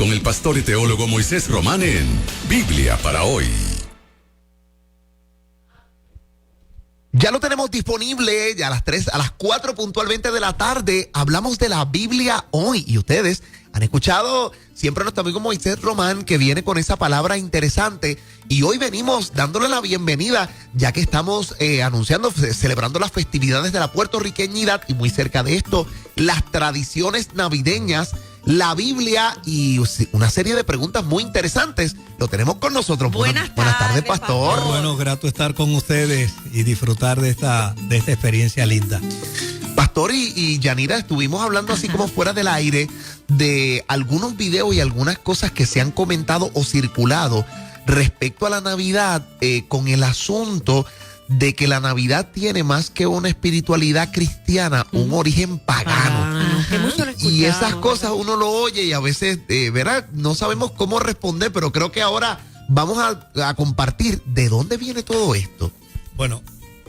con el pastor y teólogo Moisés Román en Biblia para hoy. Ya lo tenemos disponible, ya a las 4 puntualmente de la tarde. Hablamos de la Biblia hoy y ustedes han escuchado siempre a nuestro amigo Moisés Román, que viene con esa palabra interesante, y hoy venimos dándole la bienvenida, ya que estamos celebrando las festividades de la puertorriqueñidad, y muy cerca de esto, las tradiciones navideñas, la Biblia y una serie de preguntas muy interesantes. Lo tenemos con nosotros. Buenas tardes, pastor. Bueno, grato estar con ustedes y disfrutar de esta experiencia linda. Pastor y Yanira, estuvimos hablando así como fuera del aire de algunos videos y algunas cosas que se han comentado o circulado respecto a la Navidad, con el asunto de que la Navidad tiene más que una espiritualidad cristiana, un origen pagano. Y esas cosas uno lo oye y a veces, ¿verdad? No sabemos cómo responder, pero creo que ahora vamos a compartir de dónde viene todo esto. Bueno,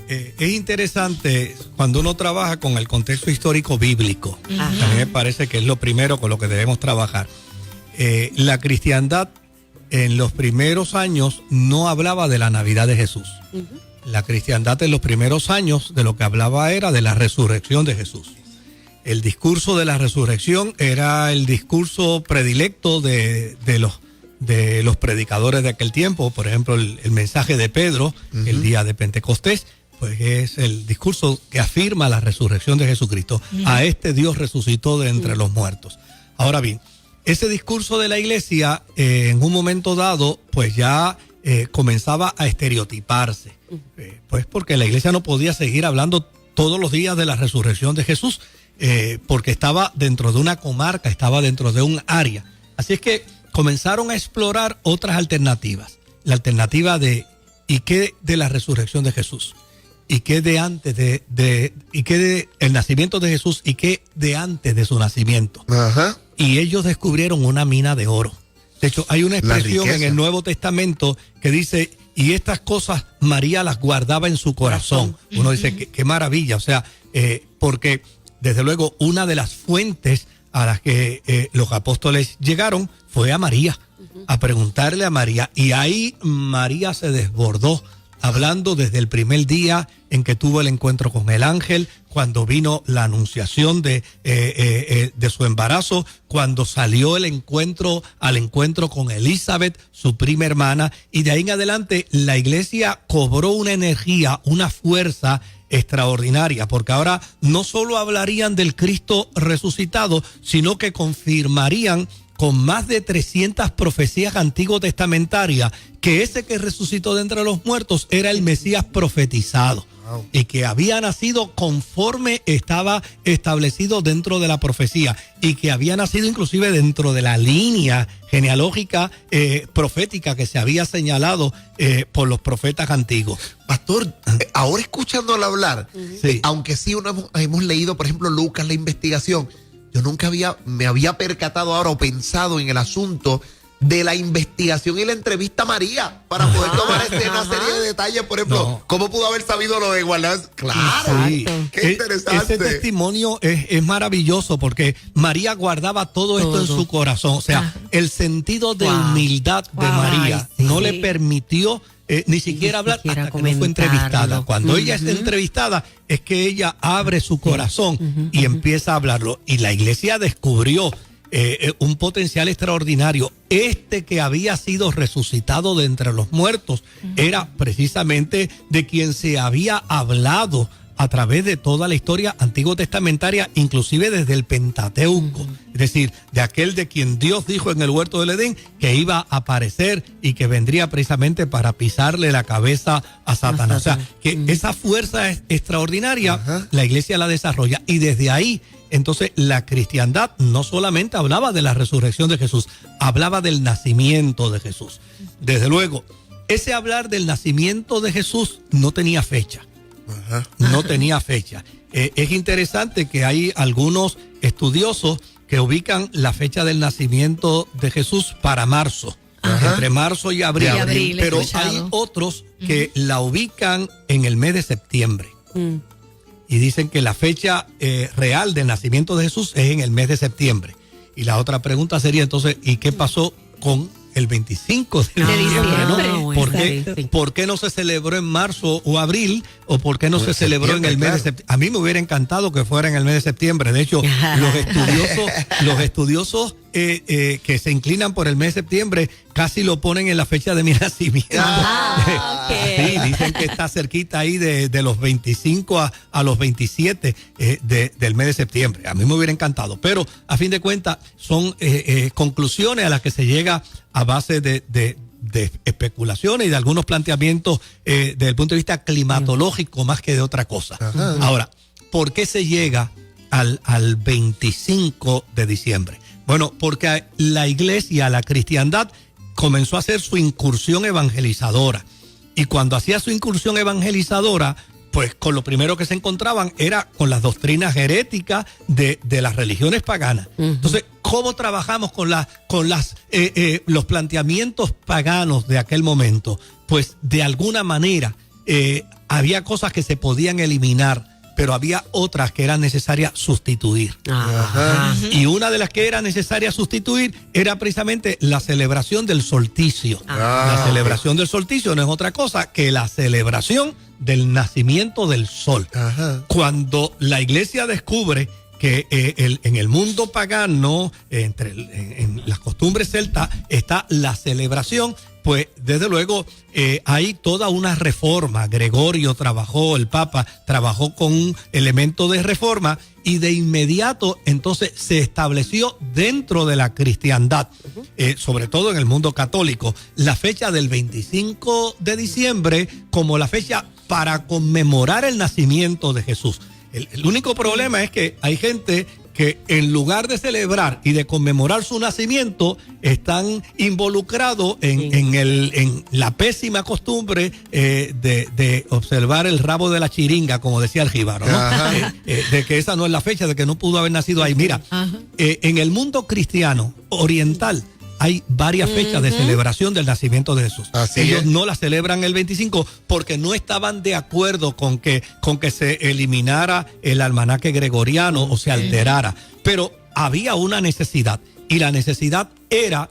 es interesante cuando uno trabaja con el contexto histórico bíblico. A mí me parece que es lo primero con lo que debemos trabajar. La cristiandad en los primeros años no hablaba de la Navidad de Jesús. La cristiandad en los primeros años de lo que hablaba era de la resurrección de Jesús. El discurso de la resurrección era el discurso predilecto de los predicadores de aquel tiempo. Por ejemplo, el mensaje de Pedro, el día de Pentecostés, pues es el discurso que afirma la resurrección de Jesucristo. A este Dios resucitó de entre los muertos. Ahora bien, ese discurso de la iglesia, en un momento dado, pues ya comenzaba a estereotiparse. Pues porque la iglesia no podía seguir hablando todos los días de la resurrección de Jesús, porque estaba dentro de una comarca, estaba dentro de un área. Así es que comenzaron a explorar otras alternativas. La alternativa de ¿y qué de la resurrección de Jesús? ¿Y qué de antes y qué de el nacimiento de Jesús? ¿Y qué de antes de su nacimiento? Y ellos descubrieron una mina de oro. De hecho, hay una expresión en el Nuevo Testamento que dice, y estas cosas María las guardaba en su corazón. Uno dice, qué maravilla. O sea, porque desde luego una de las fuentes a las que los apóstoles llegaron fue a María, a preguntarle a María. Y ahí María se desbordó, hablando desde el primer día en que tuvo el encuentro con el ángel, cuando vino la anunciación de su embarazo, cuando salió al encuentro con Elizabeth, su prima hermana, y de ahí en adelante la iglesia cobró una energía, una fuerza extraordinaria, porque ahora no solo hablarían del Cristo resucitado, sino que confirmarían con más de 300 profecías antiguo testamentarias que ese que resucitó de entre los muertos era el Mesías profetizado. Y que había nacido conforme estaba establecido dentro de la profecía, y que había nacido inclusive dentro de la línea genealógica profética que se había señalado por los profetas antiguos. Pastor, ahora escuchándolo hablar, aunque sí hemos leído, por ejemplo, Lucas, la investigación, yo nunca me había percatado ahora o pensado en el asunto de la investigación y la entrevista a María para poder tomar una serie de detalles. Por ejemplo, ¿cómo pudo haber sabido lo de guardar? Claro, qué interesante. Ese testimonio es maravilloso, porque María guardaba todo esto en su corazón. O sea, el sentido de humildad de María no le permitió ni siquiera hablar hasta que no fue entrevistada. Cuando ella es entrevistada es que ella abre su corazón y empieza a hablarlo. Y la iglesia descubrió un potencial extraordinario. Este que había sido resucitado de entre los muertos era precisamente de quien se había hablado a través de toda la historia antiguo testamentaria, inclusive desde el Pentateuco. Es decir, de aquel de quien Dios dijo en el huerto del Edén que iba a aparecer y que vendría precisamente para pisarle la cabeza a Satanás. O sea, que esa fuerza extraordinaria la iglesia la desarrolla, y desde ahí entonces la cristiandad no solamente hablaba de la resurrección de Jesús, hablaba del nacimiento de Jesús. Desde luego, ese hablar del nacimiento de Jesús no tenía fecha. No tenía fecha. Es interesante que hay algunos estudiosos que ubican la fecha del nacimiento de Jesús para marzo, entre marzo y abril, pero hay otros que la ubican en el mes de septiembre. Y dicen que la fecha real del nacimiento de Jesús es en el mes de septiembre. Y la otra pregunta sería entonces, ¿y qué pasó con el 25 de diciembre, ¿no? ¿Por qué no se celebró en marzo o abril? ¿O por qué no se celebró en el mes de septiembre? A mí me hubiera encantado que fuera en el mes de septiembre. De hecho, los estudiosos que se inclinan por el mes de septiembre casi lo ponen en la fecha de mi nacimiento. Sí, dicen que está cerquita ahí de los 25 a los 27 del mes de septiembre. A mí me hubiera encantado. Pero, a fin de cuentas, son conclusiones a las que se llega a base de especulaciones y de algunos planteamientos desde el punto de vista climatológico más que de otra cosa. Ajá. Ahora, ¿por qué se llega al 25 de diciembre? Bueno, porque la iglesia, la cristiandad, comenzó a hacer su incursión evangelizadora. Y cuando hacía su incursión evangelizadora, pues con lo primero que se encontraban era con las doctrinas heréticas de las religiones paganas. Entonces, ¿cómo trabajamos con los planteamientos paganos de aquel momento? Pues de alguna manera había cosas que se podían eliminar, pero había otras que eran necesarias sustituir. Ajá. Y una de las que era necesaria sustituir era precisamente la celebración del solsticio. La celebración del solsticio no es otra cosa que la celebración del nacimiento del sol. Ajá. Cuando la iglesia descubre que en el mundo pagano, en las costumbres celtas, está la celebración, pues desde luego hay toda una reforma. Gregorio trabajó, el Papa trabajó con un elemento de reforma y de inmediato entonces se estableció dentro de la cristiandad, sobre todo en el mundo católico, la fecha del 25 de diciembre como la fecha para conmemorar el nacimiento de Jesús. El único problema es que hay gente que en lugar de celebrar y de conmemorar su nacimiento, están involucrados en la pésima costumbre de observar el rabo de la chiringa, como decía el jíbaro, ¿no? De que esa no es la fecha, de que no pudo haber nacido ahí. Mira, en el mundo cristiano oriental hay varias fechas de celebración del nacimiento de Jesús. Ellos no la celebran el 25 porque no estaban de acuerdo con que se eliminara el almanaque gregoriano o se alterara. Pero había una necesidad y la necesidad era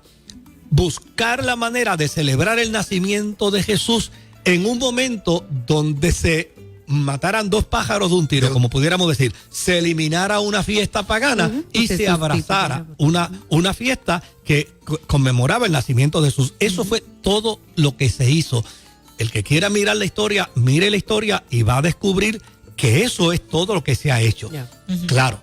buscar la manera de celebrar el nacimiento de Jesús en un momento donde se mataran dos pájaros de un tiro, como pudiéramos decir, se eliminara una fiesta pagana y se abrazara una fiesta que conmemoraba el nacimiento de Jesús. Eso fue todo lo que se hizo. El que quiera mirar la historia, mire la historia y va a descubrir que eso es todo lo que se ha hecho. Claro,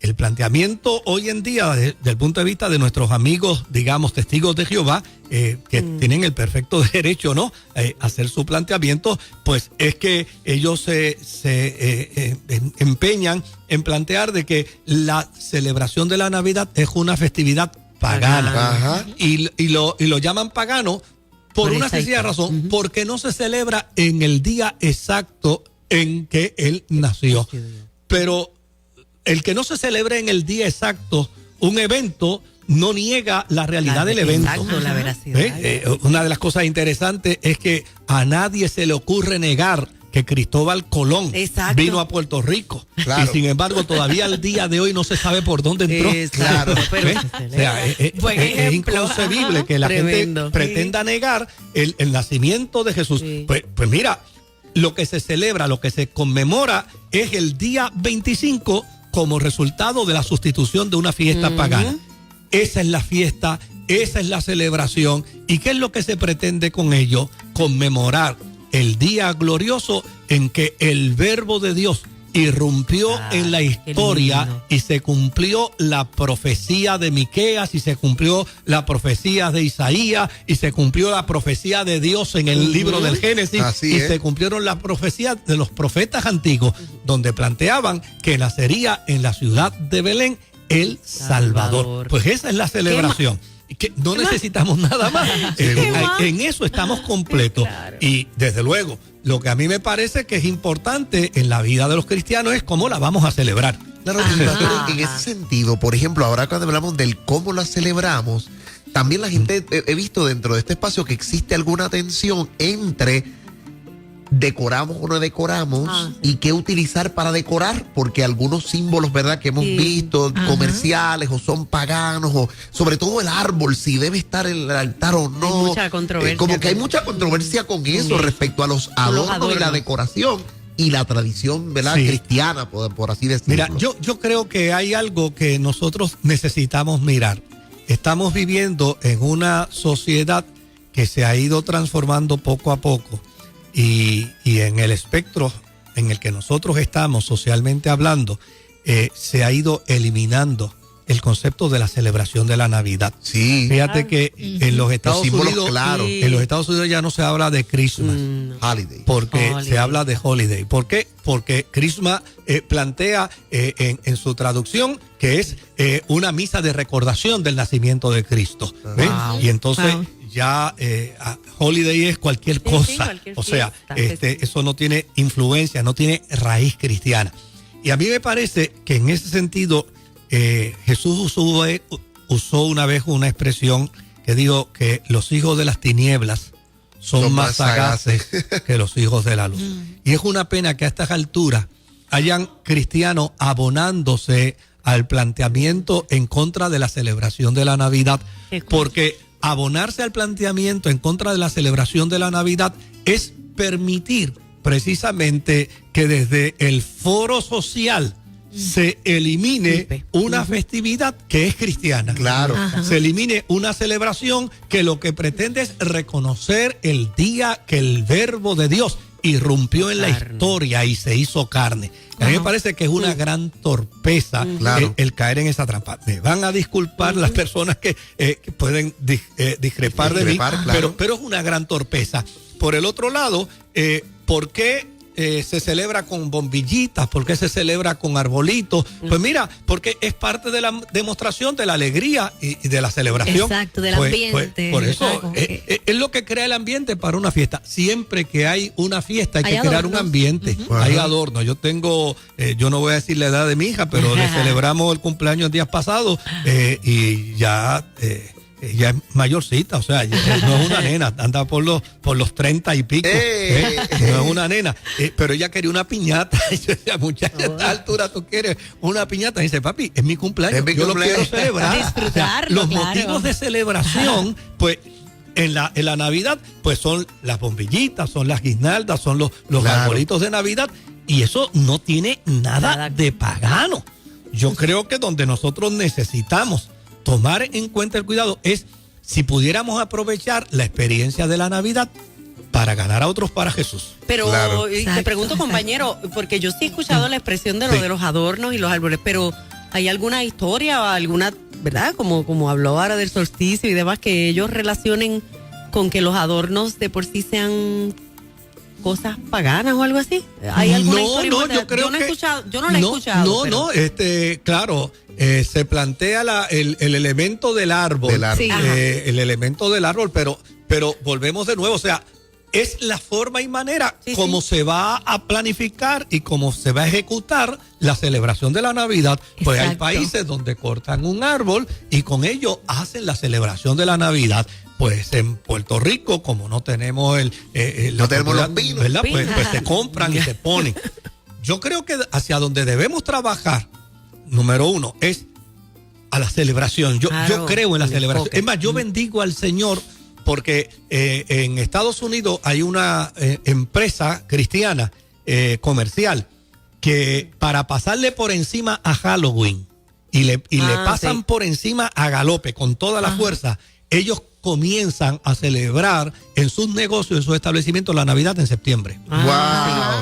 el planteamiento hoy en día, desde el punto de vista de nuestros amigos, digamos, testigos de Jehová, que tienen el perfecto derecho, ¿no?, a hacer su planteamiento, pues es que ellos se empeñan en plantear de que la celebración de la Navidad es una festividad pagana. Y lo llaman pagano por una sencilla razón, porque no se celebra en el día exacto en que él nació. Pero el que no se celebre en el día exacto un evento no niega la realidad del evento. Exacto, la veracidad. Una de las cosas interesantes es que a nadie se le ocurre negar que Cristóbal Colón vino a Puerto Rico. Claro. Y sin embargo, todavía al día de hoy no se sabe por dónde entró. Claro, pero o sea, es inconcebible que la gente pretenda negar el nacimiento de Jesús. Sí. Pues mira, lo que se celebra, lo que se conmemora es el día 25 como resultado de la sustitución de una fiesta pagana. Esa es la fiesta, esa es la celebración. ¿Y qué es lo que se pretende con ello? Conmemorar el día glorioso en que el Verbo de Dios irrumpió en la historia y se cumplió la profecía de Miqueas y se cumplió la profecía de Isaías y se cumplió la profecía de Dios en el libro del Génesis y se cumplieron las profecías de los profetas antiguos donde planteaban que nacería en la ciudad de Belén el Salvador. Pues esa es la celebración. Que no necesitamos nada más. En eso estamos completos. Claro. Y desde luego, lo que a mí me parece que es importante en la vida de los cristianos es cómo la vamos a celebrar. Claro, pero en ese sentido, por ejemplo, ahora cuando hablamos del cómo la celebramos, también la gente, he visto dentro de este espacio que existe alguna tensión entre decoramos o no decoramos y qué utilizar para decorar, porque algunos símbolos, ¿verdad?, que hemos visto, comerciales o son paganos, o sobre todo el árbol, si debe estar en el altar o no. Hay mucha controversia. Como que hay mucha controversia con eso respecto a los adornos y la decoración y la tradición, ¿verdad?, cristiana, por así decirlo. Mira, yo creo que hay algo que nosotros necesitamos mirar. Estamos viviendo en una sociedad que se ha ido transformando poco a poco. Y en el espectro en el que nosotros estamos socialmente hablando, se ha ido eliminando el concepto de la celebración de la Navidad. Sí. Fíjate que en los Estados Unidos, en los Estados Unidos ya no se habla de Christmas, Holiday, porque se habla de holiday. ¿Por qué? Porque Christmas plantea en su traducción que es una misa de recordación del nacimiento de Cristo. Y entonces ya holiday es cualquier cosa. Cualquier o sea, fiesta, eso no tiene influencia, no tiene raíz cristiana. Y a mí me parece que en ese sentido Jesús usó una vez una expresión que dijo que los hijos de las tinieblas son más sagaces que los hijos de la luz. Y es una pena que a estas alturas hayan cristianos abonándose al planteamiento en contra de la celebración de la Navidad, porque abonarse al planteamiento en contra de la celebración de la Navidad es permitir precisamente que desde el foro social se elimine una festividad que es cristiana. Claro. Se elimine una celebración que lo que pretende es reconocer el día que el verbo de Dios irrumpió en la historia y se hizo carne. A mí me parece que es una gran torpeza el caer en esa trampa. Me van a disculpar las personas que pueden discrepar de mí, pero es una gran torpeza. Por el otro lado, ¿por qué se celebra con bombillitas? ¿Por qué se celebra con arbolitos? Pues mira, porque es parte de la demostración de la alegría y de la celebración. Exacto, del ambiente. Por eso es lo que crea el ambiente para una fiesta. Siempre que hay una fiesta hay que crear un ambiente. Hay adornos. Yo tengo, yo no voy a decir la edad de mi hija, pero le celebramos el cumpleaños el día pasado y ya... ella es mayorcita, o sea, no es una nena, anda por los 30 y pico, no es una nena, pero ella quería una piñata. Y yo decía, muchacha, a esta altura tú quieres una piñata. Y dice, papi, es mi cumpleaños, yo lo quiero celebrar. Disfrutarlo, los motivos de celebración, pues, en la Navidad, pues son las bombillitas, son las guirnaldas, son los arbolitos de Navidad, y eso no tiene nada de pagano. Yo creo que donde nosotros necesitamos tomar en cuenta el cuidado es si pudiéramos aprovechar la experiencia de la Navidad para ganar a otros para Jesús. Pero te pregunto, compañero, porque yo sí he escuchado la expresión de lo de los adornos y los árboles, pero ¿hay alguna historia o alguna, verdad, como habló ahora del solsticio y demás, que ellos relacionen con que los adornos de por sí sean cosas paganas o algo así? ¿Hay alguna historia? No, yo creo que yo no la he escuchado. Claro, se plantea el elemento del árbol, el elemento del árbol, pero volvemos de nuevo, o sea, es la forma y manera como se va a planificar y cómo se va a ejecutar la celebración de la Navidad. Pues hay países donde cortan un árbol y con ello hacen la celebración de la Navidad. Pues en Puerto Rico, como no tenemos no tenemos los pinos, ¿verdad? Pues se compran y se ponen. Yo creo que hacia donde debemos trabajar, número uno, es a la celebración. Yo creo en la celebración. Es más, yo bendigo al Señor porque en Estados Unidos hay una empresa cristiana comercial que para pasarle por encima a Halloween y le pasan por encima a galope con toda la fuerza, ellos comienzan a celebrar en sus negocios, en sus establecimientos, la Navidad en septiembre.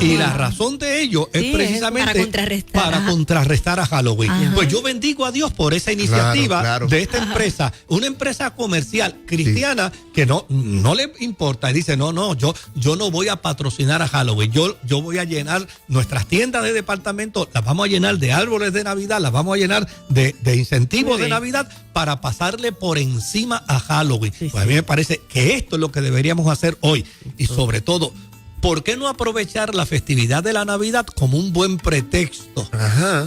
Y la razón de ello es precisamente para contrarrestar a Halloween. Pues yo bendigo a Dios por esa iniciativa de esta empresa, una empresa comercial cristiana que no le importa y dice, no, yo no voy a patrocinar a Halloween, yo voy a llenar nuestras tiendas de departamentos, las vamos a llenar de árboles de Navidad, las vamos a llenar de incentivos de Navidad para pasarle por encima a Halloween. Pues a mí me parece que esto es lo que deberíamos hacer hoy. Y sobre todo, ¿por qué no aprovechar la festividad de la Navidad como un buen pretexto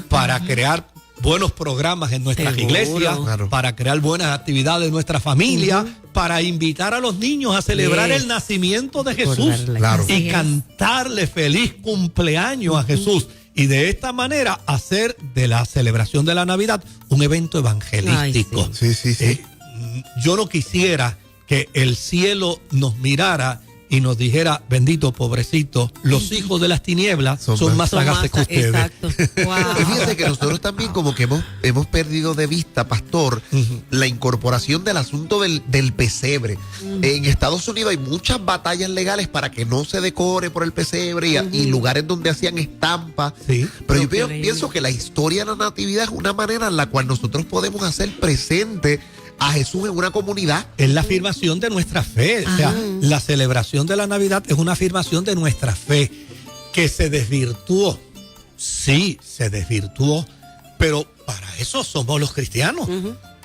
para crear buenos programas en nuestras Seguro. iglesias, Claro. para crear buenas actividades en nuestra familia, para invitar a los niños a celebrar Yes. el nacimiento de Jesús Recordarle. Claro. y cantarle feliz cumpleaños a Jesús. Y de esta manera hacer de la celebración de la Navidad un evento evangelístico. Sí, sí, sí. Yo no quisiera que el cielo nos mirara y nos dijera, bendito pobrecito, los hijos de las tinieblas son más sagaces que ustedes. Exacto. Y Wow. fíjate que nosotros también como que hemos perdido de vista, pastor, la incorporación del asunto del pesebre. En Estados Unidos hay muchas batallas legales para que no se decore por el pesebre y lugares donde hacían estampas. Sí. Pero yo Pero qué pienso que la historia de la natividad es una manera en la cual nosotros podemos hacer presente a Jesús en una comunidad. Es la afirmación de nuestra fe. O sea, la celebración de la Navidad es una afirmación de nuestra fe que se desvirtuó. Sí, se desvirtuó, pero para eso somos los cristianos.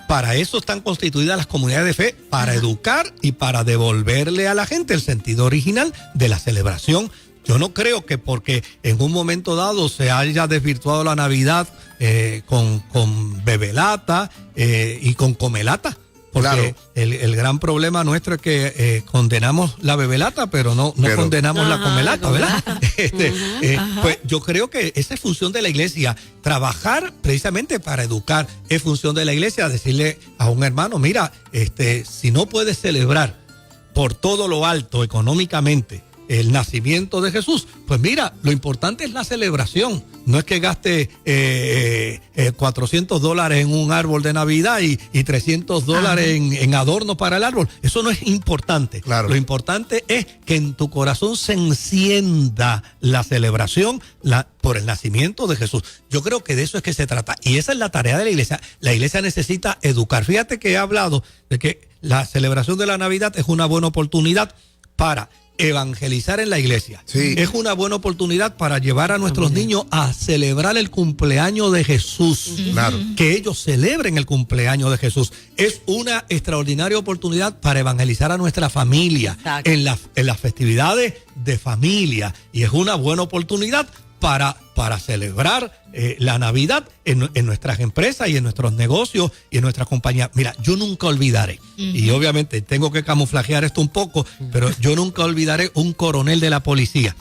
Para eso están constituidas las comunidades de fe, para educar y para devolverle a la gente el sentido original de la celebración. Yo no creo que porque en un momento dado se haya desvirtuado la Navidad con bebelata y con comelata. Porque Claro. el gran problema nuestro es que condenamos la bebelata, pero no condenamos la Ajá, comelata, la ¿verdad? comelata. Pues yo creo que esa es función de la iglesia. Trabajar precisamente para educar es función de la iglesia. Decirle a un hermano, mira, si no puedes celebrar por todo lo alto económicamente el nacimiento de Jesús, pues mira, lo importante es la celebración. No es que gaste $400 en un árbol de Navidad y $300 en adornos para el árbol. Eso no es importante. Claro. Lo importante es que en tu corazón se encienda la celebración por el nacimiento de Jesús. Yo creo que de eso es que se trata. Y esa es la tarea de la iglesia. La iglesia necesita educar. Fíjate que he hablado de que la celebración de la Navidad es una buena oportunidad para evangelizar en la iglesia. Sí. Es una buena oportunidad para llevar a nuestros niños a celebrar el cumpleaños de Jesús. Claro. Que ellos celebren el cumpleaños de Jesús. Es una extraordinaria oportunidad para evangelizar a nuestra familia Exacto. en las festividades de familia. Y es una buena oportunidad para celebrar la Navidad en nuestras empresas y en nuestros negocios y en nuestras compañías. Mira, yo nunca olvidaré, y obviamente tengo que camuflajear esto un poco, pero yo nunca olvidaré un coronel de la policía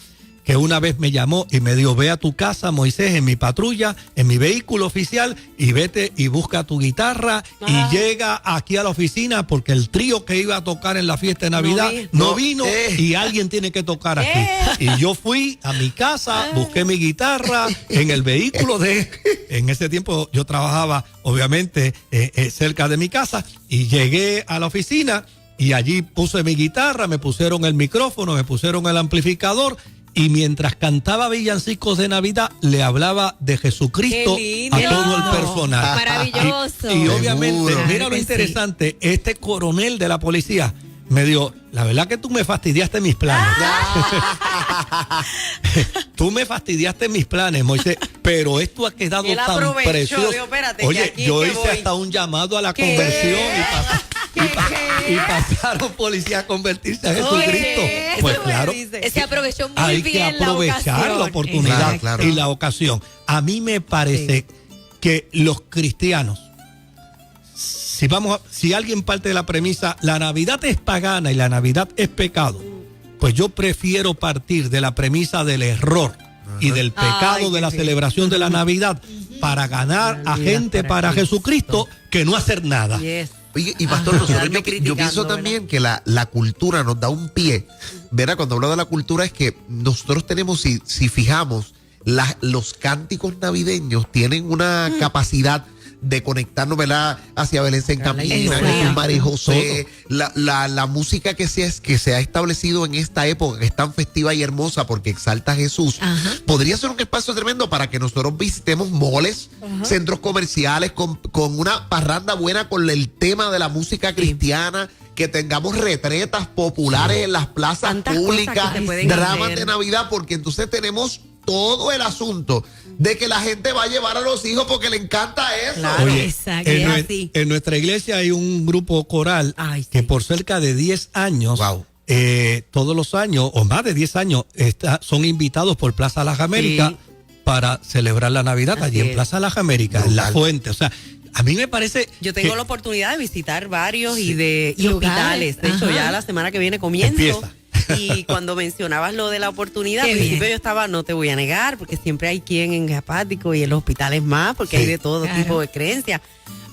que una vez me llamó y me dijo, ve a tu casa, Moisés, en mi patrulla, en mi vehículo oficial, y vete y busca tu guitarra y llega aquí a la oficina porque el trío que iba a tocar en la fiesta de Navidad no vino y alguien tiene que tocar aquí. Y yo fui a mi casa, busqué mi guitarra en el vehículo en ese tiempo yo trabajaba obviamente cerca de mi casa y llegué a la oficina y allí puse mi guitarra, me pusieron el micrófono, me pusieron el amplificador. Y mientras cantaba villancicos de Navidad, le hablaba de Jesucristo Qué a lindo. todo el personal. Maravilloso. Y obviamente, Seguro. mira lo que sí. interesante, este coronel de la policía me dijo, la verdad que tú me fastidiaste mis planes. Tú me fastidiaste mis planes, Moisés, pero esto ha quedado Él tan aprovechó, precioso. dijo, espérate, que Oye, aquí yo es que hice voy. hasta un llamado a la ¿Qué? conversión y ¿Qué? pasaron policías a convertirse a Jesucristo. Oye, Pues eso me claro, dice. Se aprovechó muy hay que bien aprovechar la oportunidad Claro, claro. y la ocasión. A mí me parece que los cristianos, si alguien parte de la premisa, la Navidad es pagana y la Navidad es pecado, pues yo prefiero partir de la premisa del error y del pecado Ay, de la qué celebración de la Navidad para ganar a Navidad gente para para Jesucristo que no hacer nada. Yes. Oye, y pastor, Ajá. nosotros, Quedarme yo criticando, pienso ¿verdad? también que la cultura nos da un pie. Verá, cuando hablo de la cultura es que nosotros tenemos, si fijamos, los cánticos navideños tienen una capacidad de conectarnos, ¿verdad? Hacia Belén se encamina, Exacto. Jesús, María y José, la música que se ha establecido en esta época, que es tan festiva y hermosa porque exalta a Jesús, podría ser un espacio tremendo para que nosotros visitemos moles, centros comerciales, con una parranda buena con el tema de la música cristiana, que tengamos retretas populares en las plazas Tantas cosas públicas, que se pueden dramas hacer. de Navidad, porque entonces tenemos todo el asunto de que la gente va a llevar a los hijos porque le encanta eso. Claro. Oye, Exacto, en, es nue- así. en nuestra iglesia hay un grupo coral Ay, sí. que por cerca de 10 años, Wow. todos los años, o más de 10 años, son invitados por Plaza Las Américas para celebrar la Navidad allí en Plaza Las Américas, en La Fuente. O sea, a mí me parece... Yo tengo la oportunidad de visitar varios y hospitales. De hecho, ya la semana que viene comienzo. Empieza. Y cuando mencionabas lo de la oportunidad, Qué al principio bien. yo estaba, no te voy a negar, porque siempre hay quien en hepático y en los hospitales más, porque Sí. hay de todo Claro. tipo de creencias.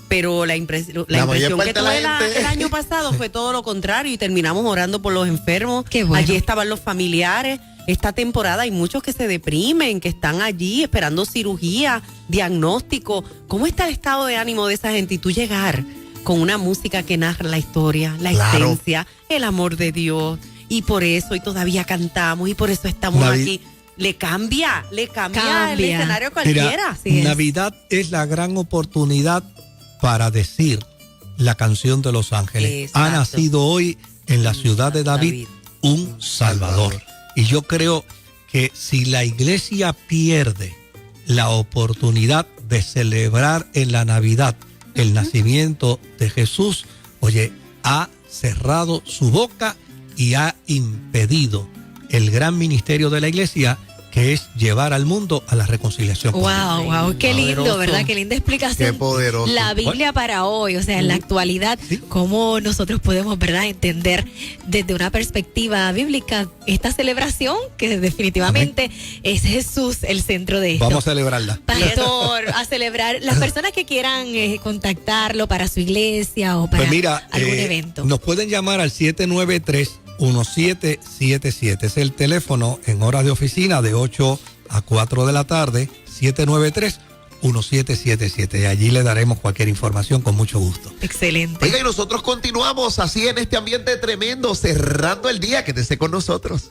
Pero la impresión mayor parte que de la tuve gente- el año pasado fue todo lo contrario y terminamos orando por los enfermos. Qué bueno. Allí estaban los familiares. Esta temporada hay muchos que se deprimen, que están allí esperando cirugía, diagnóstico. ¿Cómo está el estado de ánimo de esa gente? Y tú llegar con una música que narra la historia, la Claro. esencia, el amor de Dios. Y por eso, y todavía cantamos, y por eso estamos aquí. Le cambia el Cambia. escenario a Mira, cualquiera. Así es. Navidad es la gran oportunidad para decir la canción de los ángeles. Exacto. Ha nacido hoy en la ciudad de David un Salvador. Y yo creo que si la iglesia pierde la oportunidad de celebrar en la Navidad el nacimiento de Jesús, oye, ha cerrado su boca y ha impedido el gran ministerio de la iglesia, que es llevar al mundo a la reconciliación con Dios. Wow, wow, qué lindo, Poderoso. ¿verdad? Qué linda explicación. Qué poderoso. La Biblia para hoy, o sea, en la actualidad, cómo nosotros podemos, ¿verdad?, entender desde una perspectiva bíblica esta celebración que definitivamente es Jesús el centro de esto. Vamos a celebrarla. Pastor, a celebrar las personas que quieran contactarlo para su iglesia o para Pues mira, algún evento. nos pueden llamar al 793-1777. Es el teléfono en horas de oficina de 8 a 4 de la tarde, 793-1777. Y allí le daremos cualquier información con mucho gusto. Excelente. Oiga, y nosotros continuamos así en este ambiente tremendo, cerrando el día. Quédese con nosotros.